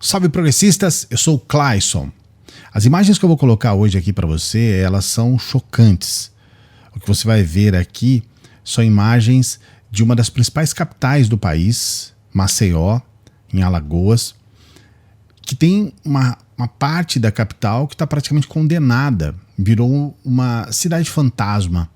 Salve progressistas, eu sou o Clayson. As imagens que eu vou colocar hoje aqui para você, elas são chocantes. O que você vai ver aqui são imagens de uma das principais capitais do país, Maceió, em Alagoas, que tem uma parte da capital que está praticamente condenada, virou uma cidade fantasma.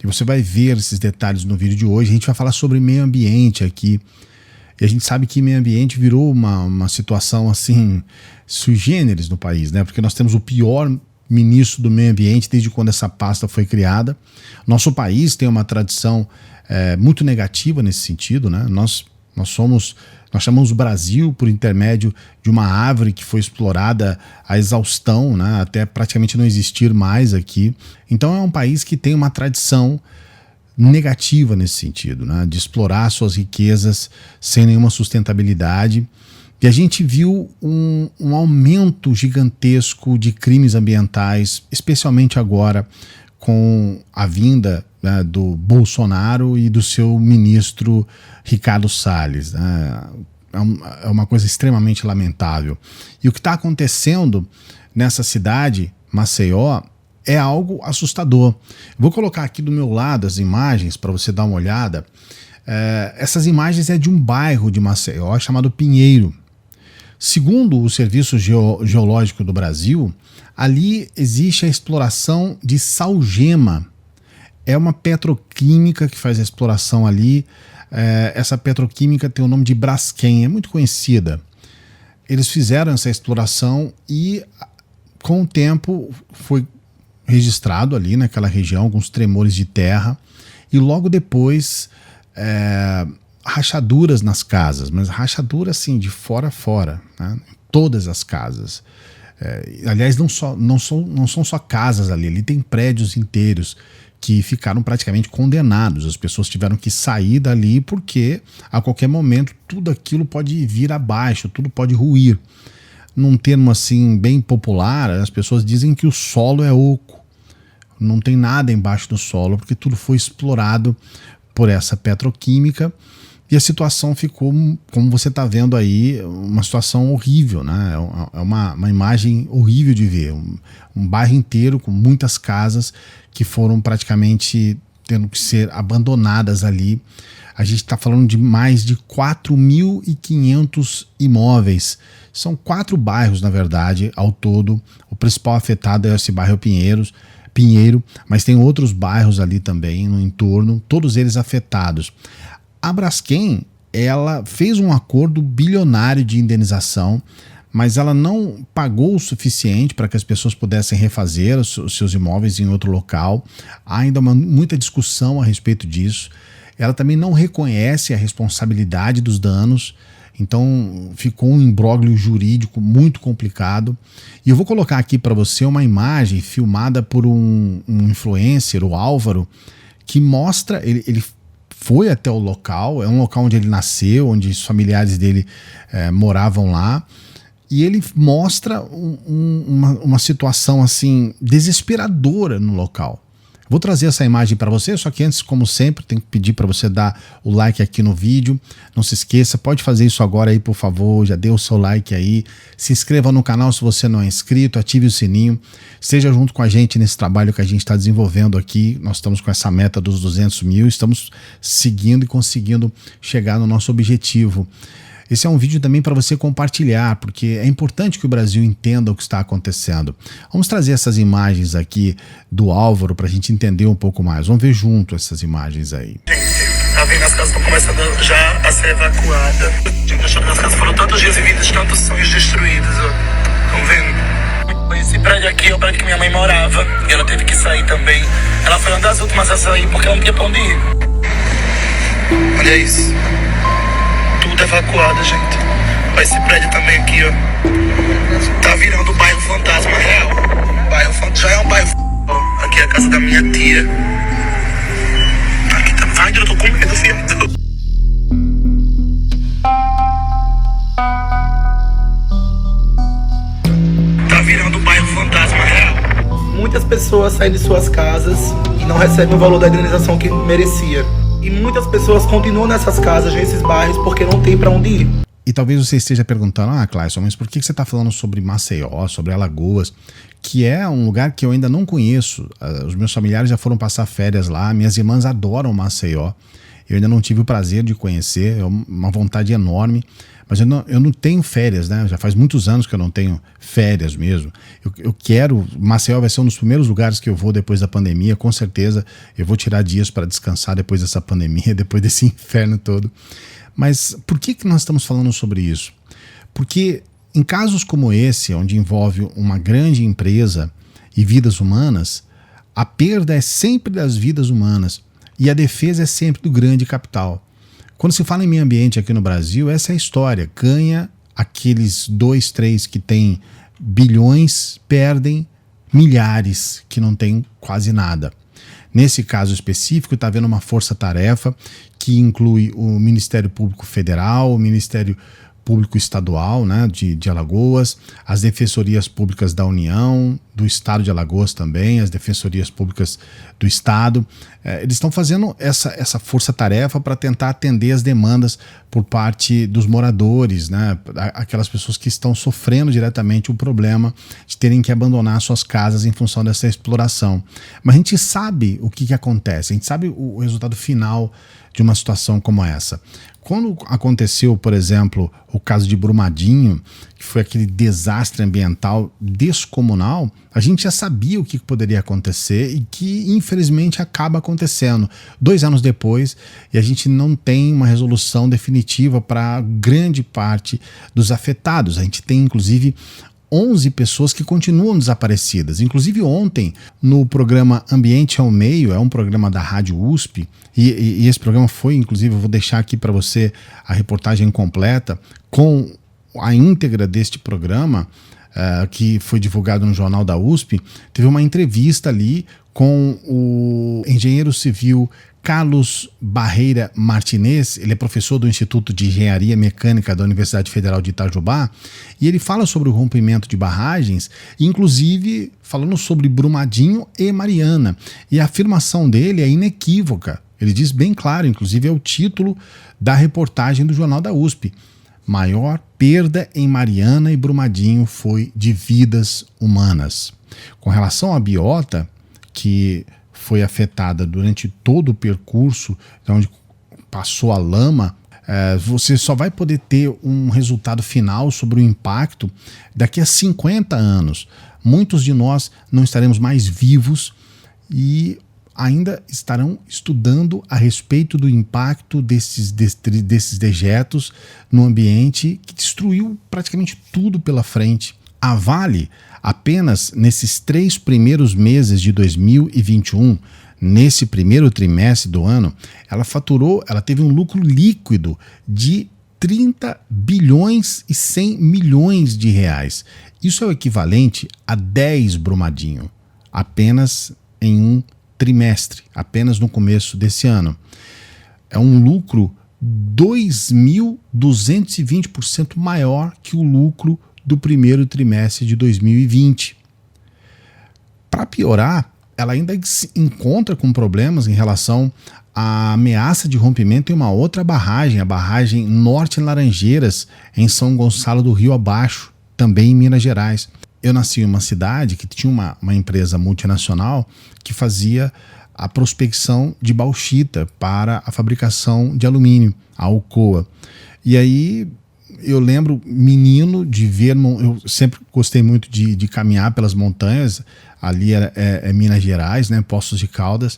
E você vai ver esses detalhes no vídeo de hoje. A gente vai falar sobre meio ambiente aqui. E a gente sabe que meio ambiente virou uma situação assim, sui generis no país, né? Porque nós temos o pior ministro do meio ambiente desde quando essa pasta foi criada. Nosso país tem uma tradição muito negativa nesse sentido, né? Nós chamamos o Brasil por intermédio de uma árvore que foi explorada à exaustão, né? Até praticamente não existir mais aqui. Então é um país que tem uma tradição negativa nesse sentido, né? De explorar suas riquezas sem nenhuma sustentabilidade. E a gente viu um aumento gigantesco de crimes ambientais, especialmente agora com a vinda, né, do Bolsonaro e do seu ministro Ricardo Salles, né? É uma coisa extremamente lamentável. E o que está acontecendo nessa cidade, Maceió, é algo assustador. Vou colocar aqui do meu lado as imagens para você dar uma olhada. Essas imagens é de um bairro de Maceió chamado Pinheiro. Segundo o Serviço Geológico do Brasil, ali existe a exploração de salgema. É uma petroquímica que faz a exploração ali. Essa petroquímica tem o nome de Braskem, é muito conhecida. Eles fizeram essa exploração e com o tempo foi registrado ali naquela região alguns tremores de terra e logo depois rachaduras nas casas, mas rachaduras assim de fora a fora, né? Todas as casas. Aliás, não são só casas ali tem prédios inteiros que ficaram praticamente condenados. As pessoas tiveram que sair dali porque a qualquer momento tudo aquilo pode vir abaixo, tudo pode ruir. Num termo assim bem popular, as pessoas dizem que o solo é oco. Não tem nada embaixo do solo porque tudo foi explorado por essa petroquímica e a situação ficou, como você está vendo aí, uma situação horrível, né? É uma imagem horrível de ver. Um bairro inteiro com muitas casas que foram praticamente tendo que ser abandonadas ali. A gente está falando de mais de 4.500 imóveis. São 4 bairros, na verdade, ao todo. O principal afetado é esse bairro Pinheiro, mas tem outros bairros ali também no entorno, todos eles afetados. A Braskem, ela fez um acordo bilionário de indenização, mas ela não pagou o suficiente para que as pessoas pudessem refazer os seus imóveis em outro local. Há ainda muita discussão a respeito disso. Ela também não reconhece a responsabilidade dos danos, então ficou um imbróglio jurídico muito complicado. E eu vou colocar aqui para você uma imagem filmada por um influencer, o Álvaro, que mostra, ele foi até o local, é um local onde ele nasceu, onde os familiares dele moravam lá, e ele mostra uma situação assim desesperadora no local. Vou trazer essa imagem para você, só que antes, como sempre, tenho que pedir para você dar o like aqui no vídeo. Não se esqueça, pode fazer isso agora aí, por favor, já dê o seu like aí. Se inscreva no canal se você não é inscrito, ative o sininho. Esteja junto com a gente nesse trabalho que a gente está desenvolvendo aqui. Nós estamos com essa meta dos 200 mil, estamos seguindo e conseguindo chegar no nosso objetivo. Esse é um vídeo também para você compartilhar, porque é importante que o Brasil entenda o que está acontecendo. Vamos trazer essas imagens aqui do Álvaro para a gente entender um pouco mais. Vamos ver junto essas imagens aí. Gente, tá vendo? As casas estão começando já a ser evacuadas. Gente, achando que as casas foram tantos dias vividas, tantos sonhos destruídos, ó. Estão vendo? Esse prédio aqui é o prédio que minha mãe morava e ela teve que sair também. Ela foi uma das últimas a sair porque ela não tinha pra onde ir. Olha isso. Tudo evacuado, gente. Olha esse prédio também aqui, ó. Tá virando o bairro fantasma real. Já é um bairro. Ó, aqui é a casa da minha tia. Aqui tá. Ai, eu tô com medo, filho. Tá virando o bairro fantasma real. Muitas pessoas saem de suas casas e não recebem o valor da indenização que merecia. E muitas pessoas continuam nessas casas, nesses bairros, porque não tem pra onde ir. E talvez você esteja perguntando, Clayson, mas por que você está falando sobre Maceió, sobre Alagoas, que é um lugar que eu ainda não conheço. Os meus familiares já foram passar férias lá, minhas irmãs adoram Maceió. Eu ainda não tive o prazer de conhecer, é uma vontade enorme, mas eu não tenho férias, né? Já faz muitos anos que eu não tenho férias mesmo. Eu quero, Maceió vai ser um dos primeiros lugares que eu vou depois da pandemia, com certeza eu vou tirar dias para descansar depois dessa pandemia, depois desse inferno todo. Mas por que nós estamos falando sobre isso? Porque em casos como esse, onde envolve uma grande empresa e vidas humanas, a perda é sempre das vidas humanas e a defesa é sempre do grande capital. Quando se fala em meio ambiente aqui no Brasil, essa é a história. Ganha aqueles 2, 3 que têm bilhões, perdem milhares que não têm quase nada. Nesse caso específico, está havendo uma força-tarefa que inclui o Ministério Público Federal, o Ministério Público Estadual, né, de Alagoas, as Defensorias Públicas da União, do Estado de Alagoas também, as Defensorias Públicas do Estado. Eles estão fazendo essa força-tarefa para tentar atender as demandas por parte dos moradores, né, aquelas pessoas que estão sofrendo diretamente o problema de terem que abandonar suas casas em função dessa exploração. Mas a gente sabe o que acontece, a gente sabe o resultado final de uma situação como essa. Quando aconteceu, por exemplo, o caso de Brumadinho, que foi aquele desastre ambiental descomunal, a gente já sabia o que poderia acontecer e que, infelizmente, acaba acontecendo 2 anos depois, e a gente não tem uma resolução definitiva para grande parte dos afetados. A gente tem, inclusive, 11 pessoas que continuam desaparecidas. Inclusive ontem, no programa Ambiente ao Meio, é um programa da Rádio USP, e esse programa foi, inclusive, eu vou deixar aqui para você a reportagem completa, com a íntegra deste programa, que foi divulgado no Jornal da USP. Teve uma entrevista ali com o engenheiro civil Carlos Barreira Martinez. Ele é professor do Instituto de Engenharia Mecânica da Universidade Federal de Itajubá, e ele fala sobre o rompimento de barragens, inclusive falando sobre Brumadinho e Mariana. E a afirmação dele é inequívoca. Ele diz bem claro, inclusive é o título da reportagem do Jornal da USP: maior perda em Mariana e Brumadinho foi de vidas humanas. Com relação à biota, que foi afetada durante todo o percurso, onde passou a lama, você só vai poder ter um resultado final sobre o impacto daqui a 50 anos. Muitos de nós não estaremos mais vivos e ainda estarão estudando a respeito do impacto desses dejetos no ambiente, que destruiu praticamente tudo pela frente. A Vale, apenas nesses 3 primeiros meses de 2021, nesse primeiro trimestre do ano, ela teve um lucro líquido de 30 bilhões e 100 milhões de reais. Isso é o equivalente a 10 Brumadinho, apenas em um trimestre, apenas no começo desse ano. É um lucro 2.220% maior que o lucro do primeiro trimestre de 2020. Para piorar, ela ainda se encontra com problemas em relação à ameaça de rompimento em uma outra barragem, a barragem Norte Laranjeiras, em São Gonçalo do Rio Abaixo, também em Minas Gerais. Eu nasci em uma cidade que tinha uma empresa multinacional que fazia a prospecção de bauxita para a fabricação de alumínio, a Alcoa. E aí eu lembro, menino, de ver, eu sempre gostei muito de caminhar pelas montanhas, ali é Minas Gerais, né, Poços de Caldas,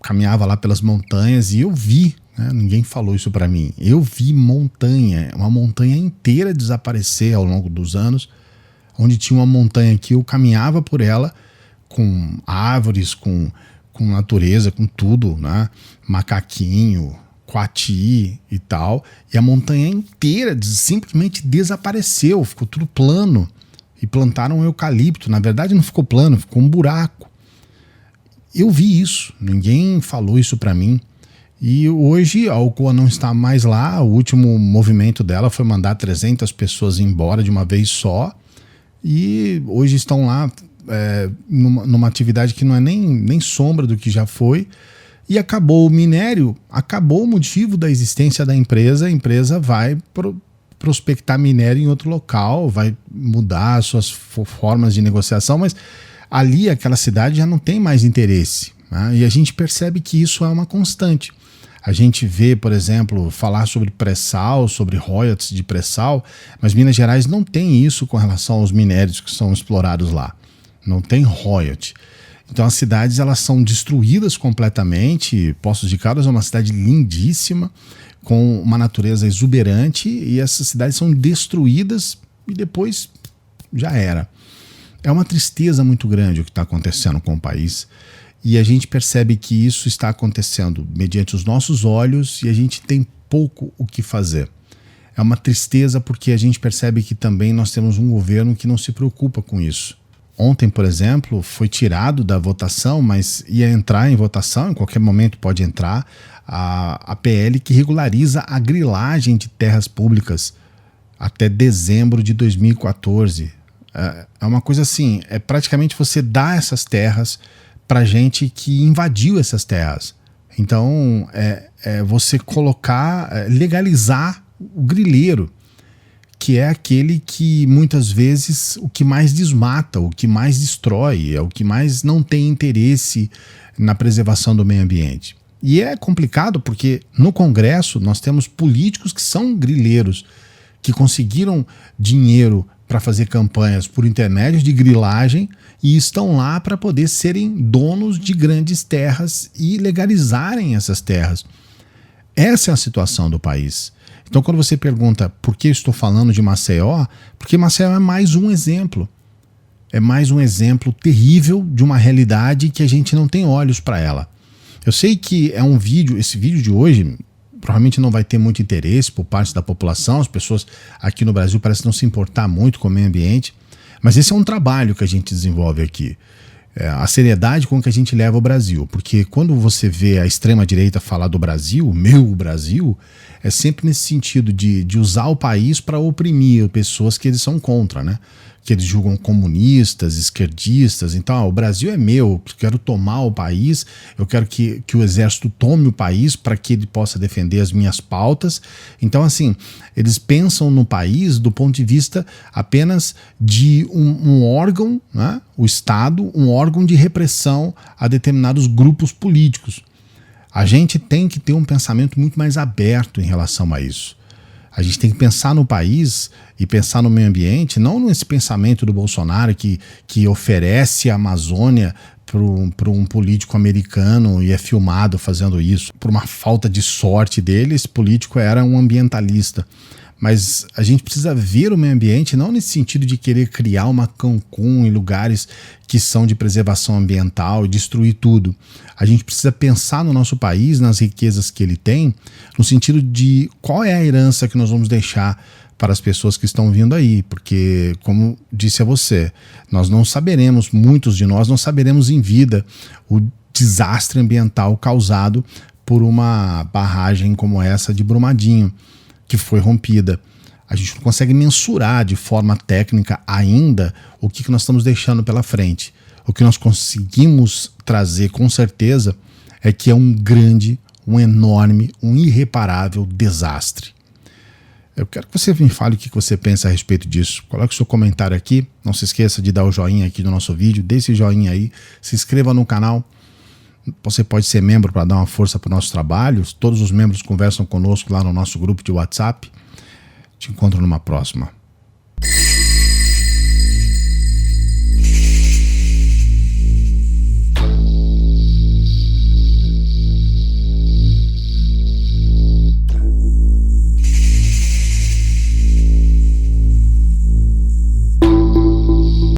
caminhava lá pelas montanhas e eu vi, né, ninguém falou isso para mim, eu vi uma montanha inteira desaparecer ao longo dos anos, onde tinha uma montanha que eu caminhava por ela, com árvores, com natureza, com tudo, né, macaquinho, coati e tal, e a montanha inteira simplesmente desapareceu, ficou tudo plano, e plantaram um eucalipto. Na verdade não ficou plano, ficou um buraco. Eu vi isso, ninguém falou isso para mim, e hoje a Alcoa não está mais lá. O último movimento dela foi mandar 300 pessoas embora de uma vez só, e hoje estão lá numa atividade que não é nem sombra do que já foi. E acabou o minério, acabou o motivo da existência da empresa, a empresa vai prospectar minério em outro local, vai mudar as suas formas de negociação, mas ali aquela cidade já não tem mais interesse, né? E a gente percebe que isso é uma constante. A gente vê, por exemplo, falar sobre pré-sal, sobre royalties de pré-sal, mas Minas Gerais não tem isso com relação aos minérios que são explorados lá. Não tem royalty. Então as cidades elas são destruídas completamente. Poços de Caldas é uma cidade lindíssima, com uma natureza exuberante, e essas cidades são destruídas e depois já era. É uma tristeza muito grande o que está acontecendo com o país, e a gente percebe que isso está acontecendo mediante os nossos olhos e a gente tem pouco o que fazer. É uma tristeza porque a gente percebe que também nós temos um governo que não se preocupa com isso. Ontem, por exemplo, foi tirado da votação, mas ia entrar em votação, em qualquer momento pode entrar, a PL que regulariza a grilagem de terras públicas até dezembro de 2014. É uma coisa assim, é praticamente você dar essas terras para gente que invadiu essas terras. Então, você colocar, legalizar o grileiro, que é aquele que muitas vezes o que mais desmata, o que mais destrói, é o que mais não tem interesse na preservação do meio ambiente. E é complicado porque no Congresso nós temos políticos que são grileiros, que conseguiram dinheiro para fazer campanhas por intermédio de grilagem e estão lá para poder serem donos de grandes terras e legalizarem essas terras. Essa é a situação do país. Então quando você pergunta por que eu estou falando de Maceió, porque Maceió é mais um exemplo. É mais um exemplo terrível de uma realidade que a gente não tem olhos para ela. Eu sei que é um vídeo, esse vídeo de hoje provavelmente não vai ter muito interesse por parte da população, as pessoas aqui no Brasil parecem não se importar muito com o meio ambiente, mas esse é um trabalho que a gente desenvolve aqui. A seriedade com que a gente leva o Brasil, porque quando você vê a extrema-direita falar do Brasil, meu Brasil, é sempre nesse sentido de usar o país para oprimir pessoas que eles são contra, né? Que eles julgam comunistas, esquerdistas. Então, o Brasil é meu, eu quero tomar o país, eu quero que o exército tome o país para que ele possa defender as minhas pautas. Então, assim, eles pensam no país do ponto de vista apenas de um órgão, né? O Estado, um órgão de repressão a determinados grupos políticos. A gente tem que ter um pensamento muito mais aberto em relação a isso. A gente tem que pensar no país e pensar no meio ambiente, não nesse pensamento do Bolsonaro que oferece a Amazônia para um político americano e é filmado fazendo isso. Por uma falta de sorte dele, esse político era um ambientalista. Mas a gente precisa ver o meio ambiente não nesse sentido de querer criar uma Cancún em lugares que são de preservação ambiental e destruir tudo. A gente precisa pensar no nosso país, nas riquezas que ele tem, no sentido de qual é a herança que nós vamos deixar para as pessoas que estão vindo aí, porque, como disse a você, nós não saberemos, muitos de nós não saberemos em vida o desastre ambiental causado por uma barragem como essa de Brumadinho, que foi rompida. A gente não consegue mensurar de forma técnica ainda o que nós estamos deixando pela frente. O que nós conseguimos trazer com certeza é que é um grande, um enorme, um irreparável desastre. Eu quero que você me fale o que você pensa a respeito disso. Coloque o seu comentário aqui. Não se esqueça de dar o joinha aqui no nosso vídeo. Dê esse joinha aí. Se inscreva no canal. Você pode ser membro para dar uma força para o nosso trabalho. Todos os membros conversam conosco lá no nosso grupo de WhatsApp. Te encontro numa próxima.